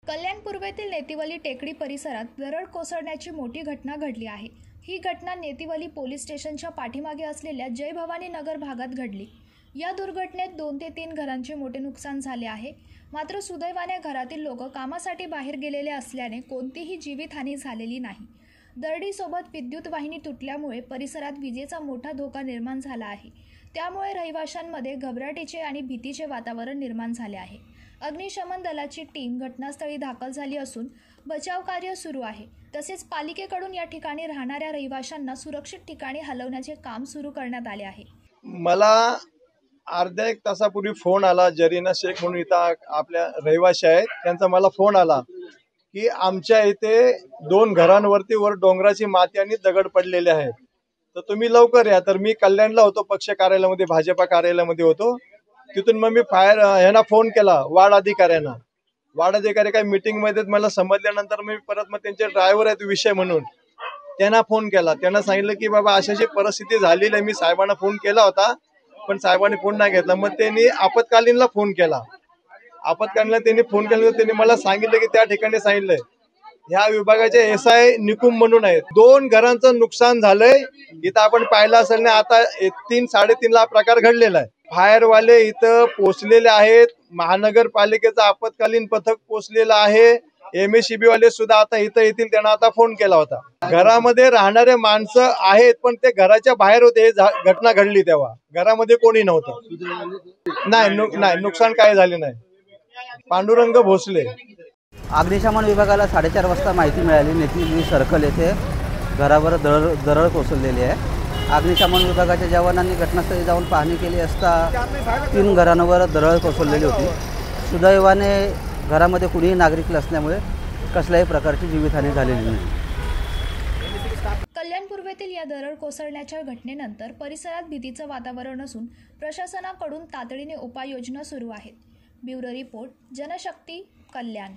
कल्याण पूर्वेतील नेतिवली टेकडी परिसरात दरड कोसळण्याची मोठी घटना घडली आहे। ही घटना नेतिवली पोलीस स्टेशनच्या पाठीमागे असलेल्या जय भवानी नगर भागात घडली। या दुर्घटनेत 2 ते 3 घरांचे मोठे नुकसान झाले आहे। मात्र सुदैवाने घरातील लोक कामासाठी बाहेर गेलेले असल्याने कोणतीही जीवितहानी झालेली नाही। दरडीसोबत विद्युत वाहिनी तुटल्यामुळे परिसरात विजेचा मोठा धोका निर्माण झाला आहे। त्यामुळे रहिवाशांमध्ये घबराटीचे आणि भीतीचे वातावरण निर्माण झाले आहे। अग्निशमन दलाची टीम घटनास्थळी दाखल झाली असून बचाव कार्य सुरू आहे। तसेच पालिकेकडून या ठिकाणी राहणाऱ्या रहिवाशांना सुरक्षित ठिकाणी हलवण्याचे काम सुरू करण्यात आले आहे। मला अर्ध्या एक तासापूर्वी फोन आला, जरीना शेख म्हणून इथं आपल्या रहिवाशी आहेत, त्यांचा मला फोन आला की आमच्या इथे 2 घरांवरती वर डोंगराची माती आणि दगड पडलेले आहेत, तर तुम्ही लवकर या। तर मी कल्याणला होतो, पक्ष कार्यालयामध्ये, भाजपा कार्यालयामध्ये होतो। तिथून मग मी फायर यांना फोन केला, वार्ड अधिकाऱ्यांना। वार्ड अधिकारी काही मीटिंग मध्ये मला समजल्यानंतर मी परत मग त्यांचे ड्रायव्हर आहेत विषय म्हणून त्यांना फोन केला। त्यांना सांगितलं की बाबा अशी परिस्थिती झालेली आहे। मी साहेबांना फोन केला होता पण साहेबांनी फोन नाही घेतला। मग त्यांनी आपत्कालीनला फोन केला। आपत्कालीनला त्यांनी फोन केला, त्यांनी मला सांगितलं की त्या ठिकाणी सांगितलंय ह्या विभागाचे एसआय निकुम म्हणून आहेत, 2 घरांचं नुकसान झालंय। इथं आपण पाहिलं असेल ना, आता 3-3:30 ला प्रकार घडलेला आहे। फायरवाले इथं पोहोचलेले आहेत, महानगरपालिकेचं आपत्कालीन पथक पोहोचलेलं आहे, MSCB वाले सुद्धा आता इथं येतील, त्यांना आता फोन केला होता। घरामध्ये राहणारे माणसं आहेत पण ते घराच्या बाहेर होते। घटना घडली तेव्हा घरामध्ये कोणी नव्हतं। नाही, नुकसान काय झाले नाही। पांडुरंग भोसले। अग्निशमन विभागाला 4:30 वाजता माहिती मिळाली, नेतिवली सर्कल येथे घरावर दरड कोसळलेली आहे। अग्निशमन विभागाच्या जवानांनी घटनास्थळी जाऊन पाहणी केली असता 3 घरांवर दरड कोसळलेली होती। सुदैवाने घरामध्ये कुणीही नागरिक नसल्यामुळे कसल्याही प्रकारची जीवितहानी झालेली नाही। कल्याण पूर्वेतील या दरड कोसळण्याच्या घटनेनंतर परिसरात भीतीचं वातावरण असून प्रशासनाकडून तातडीने उपाययोजना सुरू आहेत। ब्युरो रिपोर्ट, जनशक्ती, कल्याण।